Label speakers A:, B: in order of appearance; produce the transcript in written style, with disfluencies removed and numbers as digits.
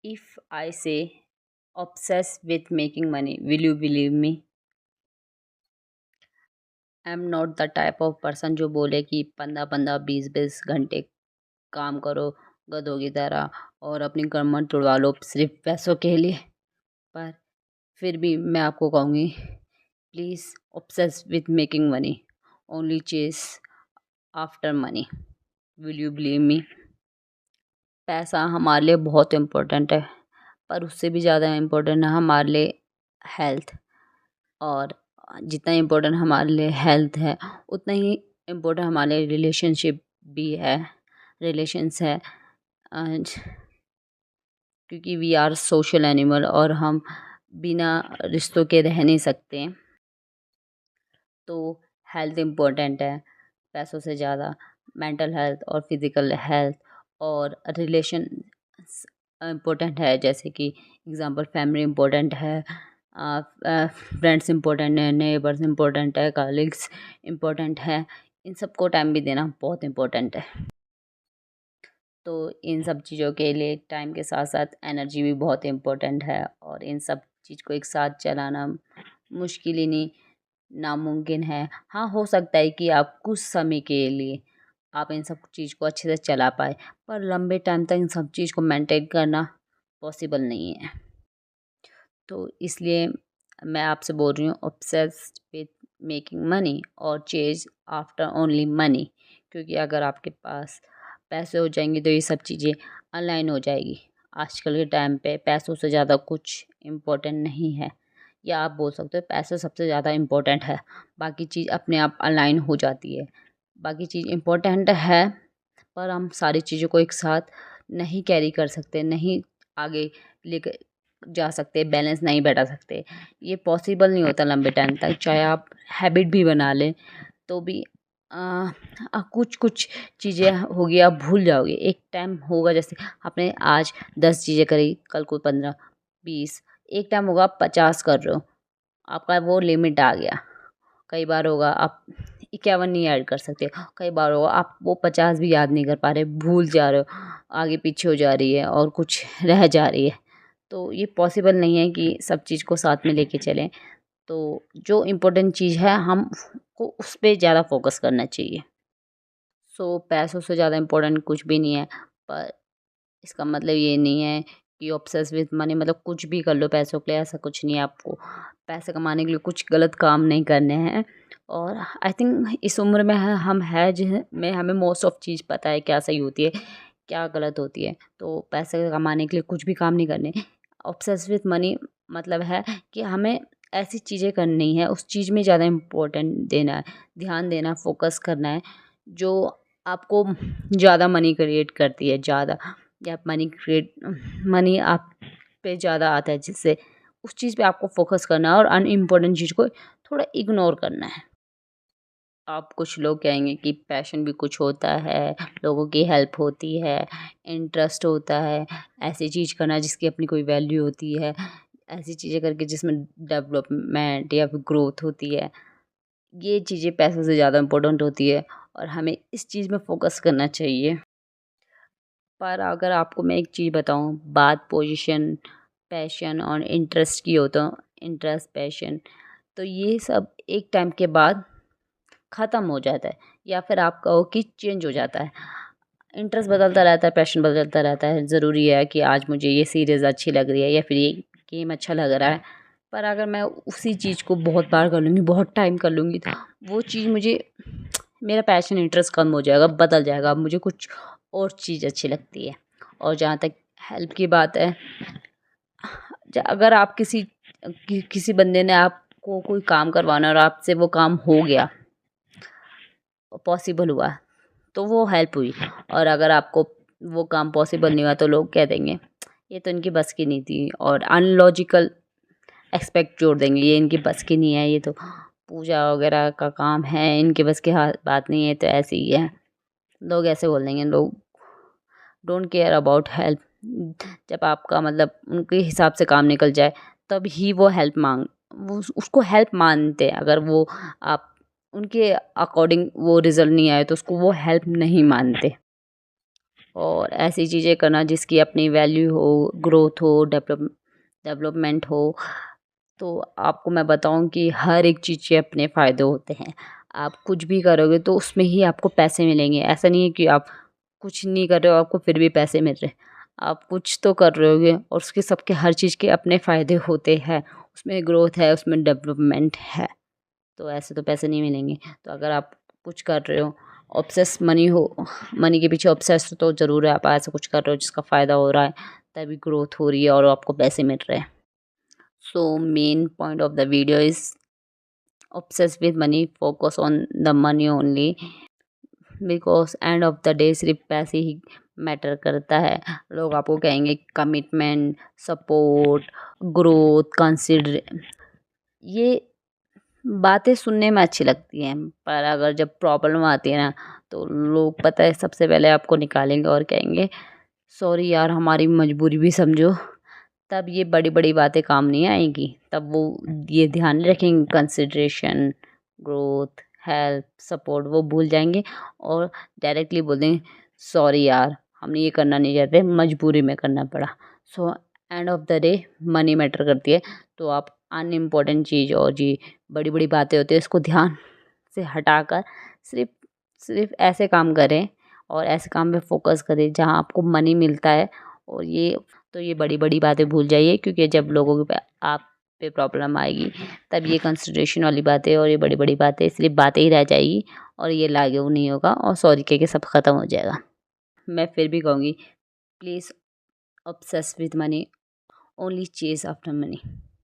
A: If I say obsessed with making money, will you believe me? I am not the type of person जो बोले कि 15-15, 20-20 घंटे काम करो गधों की तरह और अपनी कमर तुड़वा लो सिर्फ पैसों के लिए। पर फिर भी मैं आपको कहूँगी, please obsessed with making money, only chase after money, will you believe me? पैसा हमारे लिए बहुत इम्पोर्टेंट है, पर उससे भी ज़्यादा इम्पोर्टेंट है हमारे लिए हेल्थ। और जितना इम्पोर्टेंट हमारे लिए हेल्थ है, उतना ही इम्पोर्टेंट हमारे लिए रिलेशनशिप भी है, रिलेशंस है। क्योंकि वी आर सोशल एनिमल और हम बिना रिश्तों के रह नहीं सकते। तो हेल्थ इम्पोर्टेंट है पैसों से ज़्यादा। मेंटल हेल्थ और फिज़िकल हेल्थ और रिलेशन इम्पोर्टेंट है, जैसे कि एग्ज़ाम्पल फैमिली इम्पोर्टेंट है, फ्रेंड्स इम्पोर्टेंट है, नेबर्स इम्पोर्टेंट है, कलीग्स इम्पोर्टेंट है। इन सबको टाइम भी देना बहुत इम्पोर्टेंट है। तो इन सब चीज़ों के लिए टाइम के साथ साथ एनर्जी भी बहुत इम्पोर्टेंट है, और इन सब चीज़ को एक साथ चलाना मुश्किल ही नहीं, नामुमकिन है। हाँ, हो सकता है कि आप कुछ समय के लिए आप इन सब चीज़ को अच्छे से चला पाए, पर लंबे टाइम तक इन सब चीज़ को मेंटेन करना पॉसिबल नहीं है। तो इसलिए मैं आपसे बोल रही हूँ, ऑब्सेस्ड विथ मेकिंग मनी और चेज आफ्टर ओनली मनी। क्योंकि अगर आपके पास पैसे हो जाएंगे तो ये सब चीज़ें अलाइन हो जाएगी। आजकल के टाइम पे पैसों से ज़्यादा कुछ इम्पोर्टेंट नहीं है, या आप बोल सकते हो पैसे सबसे ज़्यादा इम्पोर्टेंट है, बाकी चीज़ अपने आप अलाइन हो जाती है। बाकी चीज़ इम्पोर्टेंट है, पर हम सारी चीज़ों को एक साथ नहीं कैरी कर सकते, नहीं आगे लेकर जा सकते, बैलेंस नहीं बैठा सकते। ये पॉसिबल नहीं होता लंबे टाइम तक, चाहे आप हैबिट भी बना लें तो भी कुछ कुछ चीज़ें होगी आप भूल जाओगे। एक टाइम होगा, जैसे आपने आज 10 चीज़ें करी, कल को 15, 20, एक टाइम होगा आप 50 कर रहे हो, आपका वो लिमिट आ गया। कई बार होगा आप 51 नहीं ऐड कर सकते, कई बार होगा आप वो 50 भी याद नहीं कर पा रहे, भूल जा रहे हो, आगे पीछे हो जा रही है और कुछ रह जा रही है। तो ये पॉसिबल नहीं है कि सब चीज़ को साथ में लेके चलें। तो जो इम्पोर्टेंट चीज़ है हमको उस पे ज़्यादा फोकस करना चाहिए। सो पैसों से ज़्यादा इम्पोर्टेंट कुछ भी नहीं है, पर इसका मतलब ये नहीं है कि ऑब्सेस विथ मनी मतलब कुछ भी कर लो पैसों के लिए, ऐसा कुछ नहीं है। आपको पैसे कमाने के लिए कुछ गलत काम नहीं करने हैं। और आई थिंक इस उम्र में हम है जिसमें हमें मोस्ट ऑफ चीज़ पता है, क्या सही होती है क्या गलत होती है। तो पैसे कमाने के लिए कुछ भी काम नहीं करने। ऑब्सेस विथ मनी मतलब है कि हमें ऐसी चीज़ें करनी है, उस चीज़ में ज़्यादा इम्पोर्टेंट देना है, ध्यान देना, फोकस करना है, जो आपको ज़्यादा मनी क्रिएट करती है, ज़्यादा, या मनी आप पे ज़्यादा आता है, जिससे उस चीज़ पे आपको फोकस करना है और अनइम्पोर्टेंट चीज़ को थोड़ा इग्नोर करना है। आप कुछ लोग कहेंगे कि पैशन भी कुछ होता है, लोगों की हेल्प होती है, इंटरेस्ट होता है, ऐसी चीज़ करना जिसकी अपनी कोई वैल्यू होती है, ऐसी चीज़ें करके जिसमें डेवलपमेंट या फिर ग्रोथ होती है। ये चीज़ें पैसों से ज़्यादा इम्पोर्टेंट होती है और हमें इस चीज़ में फोकस करना चाहिए। पर अगर आपको मैं एक चीज़ बताऊँ, बात पोजीशन, पैशन और इंटरेस्ट की हो, तो इंटरेस्ट, पैशन, तो ये सब एक टाइम के बाद ख़त्म हो जाता है, या फिर आप कहो कि चेंज हो जाता है। इंटरेस्ट बदलता रहता है, पैशन बदलता रहता है। ज़रूरी है कि आज मुझे ये सीरीज़ अच्छी लग रही है या फिर ये गेम अच्छा लग रहा है, पर अगर मैं उसी चीज़ को बहुत बार कर लूँगी, बहुत टाइम कर लूँगी, तो वो चीज़ मुझे, मेरा पैशन इंटरेस्ट कम हो जाएगा, बदल जाएगा, मुझे कुछ और चीज़ अच्छी लगती है। और जहाँ तक हेल्प की बात है, अगर आप किसी बंदे ने आपको कोई काम करवाना और आपसे वो काम हो गया, पॉसिबल हुआ, तो वो हेल्प हुई। और अगर आपको वो काम पॉसिबल नहीं हुआ तो लोग कह देंगे ये तो इनकी बस की नहीं थी, और अनलॉजिकल एक्सपेक्ट जोड़ देंगे, ये इनकी बस की नहीं है, ये तो पूजा वगैरह का काम है, इनके बस की बात नहीं है, तो ऐसे ही है। लोग ऐसे बोल देंगे। लोग डोंट केयर अबाउट हेल्प। जब आपका मतलब उनके हिसाब से काम निकल जाए, तब ही वो हेल्प वो उसको हेल्प मानते हैं। अगर वो आप उनके अकॉर्डिंग वो रिज़ल्ट नहीं आए तो उसको वो हेल्प नहीं मानते। और ऐसी चीज़ें करना जिसकी अपनी वैल्यू हो, ग्रोथ हो, डेवलपमेंट हो। तो आपको मैं बताऊं कि हर एक चीज़ के अपने फ़ायदे होते हैं। आप कुछ भी करोगे तो उसमें ही आपको पैसे मिलेंगे। ऐसा नहीं है कि आप कुछ नहीं कर रहे हो आपको फिर भी पैसे मिल रहे हैं। आप कुछ तो कर रहे होगे और उसके सबके हर चीज़ के अपने फ़ायदे होते हैं। उसमें ग्रोथ है, उसमें डेवलपमेंट है। तो ऐसे तो पैसे नहीं मिलेंगे। तो अगर आप कुछ कर रहे हो, ऑब्सेस मनी हो, मनी के पीछे ऑब्सेस हो, तो ज़रूर है आप ऐसा कुछ कर रहे हो जिसका फ़ायदा हो रहा है, तभी ग्रोथ हो रही है और आपको पैसे मिल रहे हैं। So main point of the video is obsessed with money, focus on the money only, because end of the day सिर्फ पैसे ही मैटर करता है। लोग आपको कहेंगे कमिटमेंट, सपोर्ट, ग्रोथ, कंसिडर, ये बातें सुनने में अच्छी लगती हैं, पर अगर जब प्रॉब्लम आती है ना, तो लोग पता है सबसे पहले आपको निकालेंगे और कहेंगे सॉरी यार हमारी मजबूरी भी समझो। तब ये बड़ी बड़ी बातें काम नहीं आएंगी। तब वो ये ध्यान नहीं रखेंगे कंसिडरेशन, ग्रोथ, हेल्प, सपोर्ट, वो भूल जाएंगे और डायरेक्टली बोल देंगे सॉरी यार हम ये करना नहीं चाहते, मजबूरी में करना पड़ा। So end of the day money matter करती है। तो आप अनइम्पॉर्टेंट चीज़ और जी बड़ी बड़ी बातें होती है इसको ध्यान से हटाकर सिर्फ सिर्फ ऐसे काम करें और ऐसे काम पे फोकस करें जहाँ आपको मनी मिलता है। और ये बड़ी बड़ी बातें भूल जाइए, क्योंकि जब लोगों के आप पे प्रॉब्लम आएगी तब ये कंसिडरेशन वाली बातें और ये बड़ी बड़ी बातें सिर्फ बातें ही रह जाएगी और ये लागू नहीं होगा और सॉरी कह के सब ख़त्म हो जाएगा। मैं फिर भी कहूँगी please obsess with money, only chase after money.